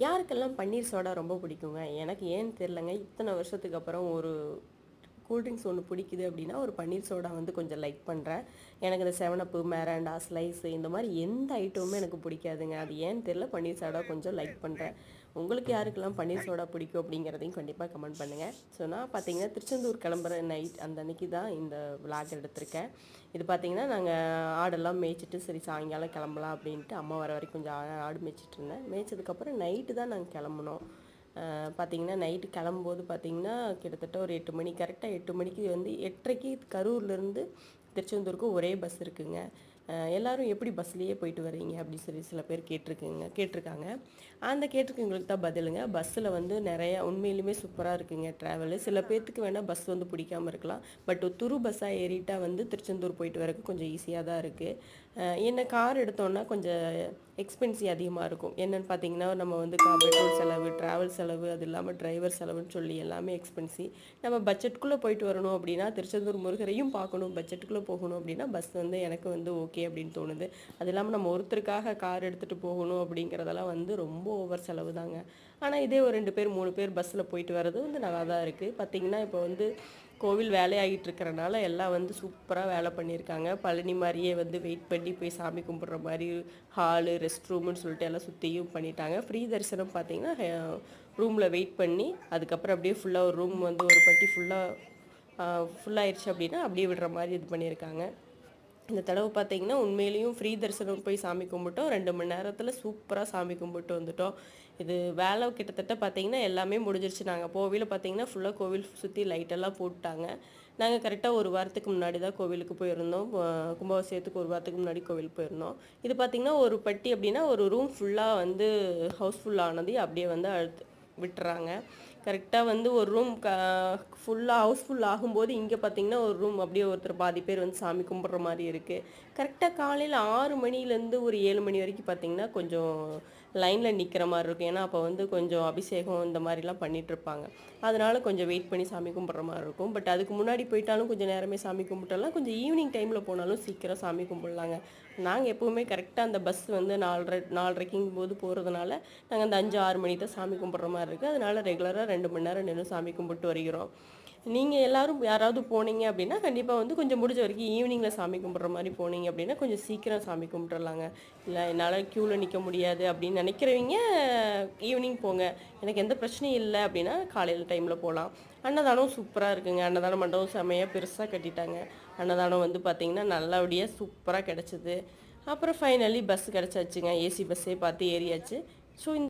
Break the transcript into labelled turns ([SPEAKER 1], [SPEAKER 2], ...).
[SPEAKER 1] யாருக்கெல்லாம் பன்னீர் சோடா ரொம்ப பிடிக்குங்க? எனக்கு ஏன்னு தெரிலங்க. இத்தனை வருஷத்துக்கு அப்புறம் ஒரு கூல் ட்ரிங்க்ஸ் ஒன்று பிடிக்குது அப்படின்னா, ஒரு பன்னீர் சோடா வந்து கொஞ்சம் லைக் பண்ணுறேன். எனக்கு இந்த 7அப், மிராண்டா, ஸ்லைஸு இந்த மாதிரி எந்த ஐட்டமுமே எனக்கு பிடிக்காதுங்க. அது ஏன்னு தெரியல, பன்னீர் சோடா கொஞ்சம் லைக் பண்ணுறேன். உங்களுக்கு யாருக்கெல்லாம் பன்னீர் சோடா பிடிக்கும் அப்படிங்கிறதையும் கண்டிப்பாக கமெண்ட் பண்ணுங்கள். ஸோ நான் பார்த்தீங்கன்னா, திருச்செந்தூர் கிளம்புற நைட் அந்த அன்னைக்கு தான் இந்த விளாக் எடுத்திருக்கேன். இது பார்த்தீங்கன்னா, நாங்கள் ஆடெல்லாம் மேய்ச்சிட்டு சரி சாயங்காலம் கிளம்பலாம் அப்படின்ட்டு அம்மா வர வரைக்கும் கொஞ்சம் ஆடு மேய்ச்சிட்டு இருந்தேன். மேய்ச்சதுக்கப்புறம் நைட்டு தான் நாங்கள் கிளம்புனோம். பார்த்திங்கன்னா நைட்டு கிளம்பும்போது பார்த்திங்கன்னா கிட்டத்தட்ட ஒரு 8 மணி, கரெக்டாக 8 மணிக்கு வந்து 8:30க்கு கரூர்லேருந்து திருச்செந்தூருக்கு ஒரே பஸ் இருக்குங்க. எல்லோரும் எப்படி பஸ்லேயே போயிட்டு வரீங்க அப்படின்னு சொல்லி சில பேர் கேட்டிருக்காங்க. அந்த கேட்டிருக்கவங்களுக்கு தான் பதிலுங்க. பஸ்ஸில் வந்து நிறையா உண்மையிலுமே சூப்பராக இருக்குங்க ட்ராவலு. சில பேர்த்துக்கு வேணால் பஸ் வந்து பிடிக்காமல் இருக்கலாம். பட் துரு பஸ்ஸாக ஏறிட்டா வந்து திருச்செந்தூர் போயிட்டு வரக்கு கொஞ்சம் ஈஸியாக தான் இருக்குது. என்ன கார் எடுத்தோன்னா கொஞ்சம் எக்ஸ்பென்சிவ் அதிகமாக இருக்கும். என்னென்னு பார்த்தீங்கன்னா, நம்ம வந்து பெட்ரோல் செலவு, ட்ராவல் செலவு, அது இல்லாமல் டிரைவர் செலவுன்னு சொல்லி எல்லாமே எக்ஸ்பென்சிவ். நம்ம பட்ஜெட்டுக்குள்ளே போயிட்டு வரணும் அப்படின்னா, திருச்செந்தூர் முருகரையும் பார்க்கணும், பட்ஜெட்டுக்குள்ளே போகணும் அப்படின்னா பஸ் வந்து எனக்கு வந்து ஓகே அப்படின்னு தோணுது. அது இல்லாமல் நம்ம ஒருத்தருக்காக கார் எடுத்துகிட்டு போகணும் அப்படிங்கிறதெல்லாம் வந்து ரொம்ப ஓவர் செலவு தாங்க. ஆனால் இதே ஒரு 2 பேர் 3 பேர் பஸ்ஸில் போயிட்டு வர்றது வந்து நல்லா தான் இருக்குது. பார்த்திங்கன்னா இப்போ வந்து கோவில் வேலையாகிட்டு இருக்கிறனால எல்லாம் வந்து சூப்பராக வேலை பண்ணியிருக்காங்க. பழனி மாதிரியே வந்து வெயிட் பண்ணி போய் சாமி கும்பிட்ற மாதிரி ஹாலு, ரெஸ்ட் ரூமுன்னு சொல்லிட்டு எல்லாம் சுற்றியும் பண்ணிட்டாங்க. ஃப்ரீ தரிசனம் பார்த்திங்கன்னா ரூமில் வெயிட் பண்ணி அதுக்கப்புறம் அப்படியே ஃபுல்லாக ஒரு ரூம் வந்து ஒரு பட்டி ஃபுல்லாகிடுச்சு அப்படின்னா அப்படியே விடுற மாதிரி இது பண்ணியிருக்காங்க. இந்த தடவை பார்த்தீங்கன்னா உண்மையிலேயும் ஃப்ரீ தரிசனம் போய் சாமி கும்பிட்டோம். 2 மணி நேரத்தில் சூப்பராக சாமி கும்பிட்டு வந்துட்டோம். இது வேலை கிட்டத்தட்ட பார்த்தீங்கன்னா எல்லாமே முடிஞ்சிருச்சு. நாங்கள் போகையில பார்த்தீங்கன்னா ஃபுல்லாக கோவில் சுற்றி லைட்டெல்லாம் போட்டாங்க. நாங்கள் கரெக்டாக ஒரு வாரத்துக்கு முன்னாடி தான் கோவிலுக்கு போயிருந்தோம். கும்பாபிஷேகத்துக்கு ஒரு வாரத்துக்கு முன்னாடி கோவிலுக்கு போயிருந்தோம். இது பார்த்திங்கன்னா ஒரு பட்டி அப்படின்னா ஒரு ரூம் ஃபுல்லாக வந்து ஹவுஸ்ஃபுல் ஆனதையும் அப்படியே வந்து விட்டுறாங்க. கரெக்டாக வந்து ஒரு ரூம் ஃபுல்லாக ஹவுஸ்ஃபுல் ஆகும்போது இங்கே பார்த்திங்கன்னா ஒரு ரூம் அப்படியே ஒருத்தர் பாதி பேர் வந்து சாமி கும்பிட்ற மாதிரி இருக்குது. கரெக்டாக காலையில் 6 மணிலேருந்து ஒரு 7 மணி வரைக்கும் பார்த்திங்கன்னா கொஞ்சம் லைனில் நிற்கிற மாதிரி இருக்கும். ஏன்னா அப்போ வந்து கொஞ்சம் அபிஷேகம் இந்த மாதிரிலாம் பண்ணிகிட்ருப்பாங்க. அதனால் கொஞ்சம் வெயிட் பண்ணி சாமி கும்பிட்ற மாதிரி இருக்கும். பட் அதுக்கு முன்னாடி போயிட்டாலும் கொஞ்சம் நேரமே சாமி கும்பிட்டலாம். கொஞ்சம் ஈவினிங் டைமில் போனாலும் சீக்கிரம் சாமி கும்பிட்லாங்க. நாங்கள் எப்போவுமே கரெக்டாக அந்த பஸ் வந்து 4:30 போது போகிறதுனால நாங்கள் அந்த 5, 6 மணி தான் சாமி கும்பிட்ற மாதிரி இருக்குது. அதனால் ரெகுலராக 2 மணி நேரம் நின்று சாமி கும்பிட்டு வருகிறோம். நீங்கள் எல்லோரும் யாராவது போனீங்க அப்படின்னா கண்டிப்பாக வந்து கொஞ்சம் முடிஞ்ச வரைக்கும் ஈவினிங்கில் சாமி கும்பிட்ற மாதிரி போனீங்க அப்படின்னா கொஞ்சம் சீக்கிரம் சாமி கும்பிட்டுறலாங்க. இல்லை என்னால் க்யூவில் நிற்க முடியாது அப்படின்னு நினைக்கிறவங்க ஈவினிங் போங்க. எனக்கு எந்த பிரச்சனையும் இல்லை அப்படின்னா காலையில் டைமில் போகலாம். அன்னதானம் சூப்பராக இருக்குங்க. அன்னதானம் மண்டபம் செம்மையாக பெருசாக கட்டிட்டாங்க. அன்னதானம் வந்து பார்த்திங்கன்னா நல்லபடியாக சூப்பராக கிடச்சிது. அப்புறம் ஃபைனலி பஸ் கிடச்சாச்சுங்க. ஏசி பஸ்ஸே பார்த்து ஏறியாச்சு. ஸோ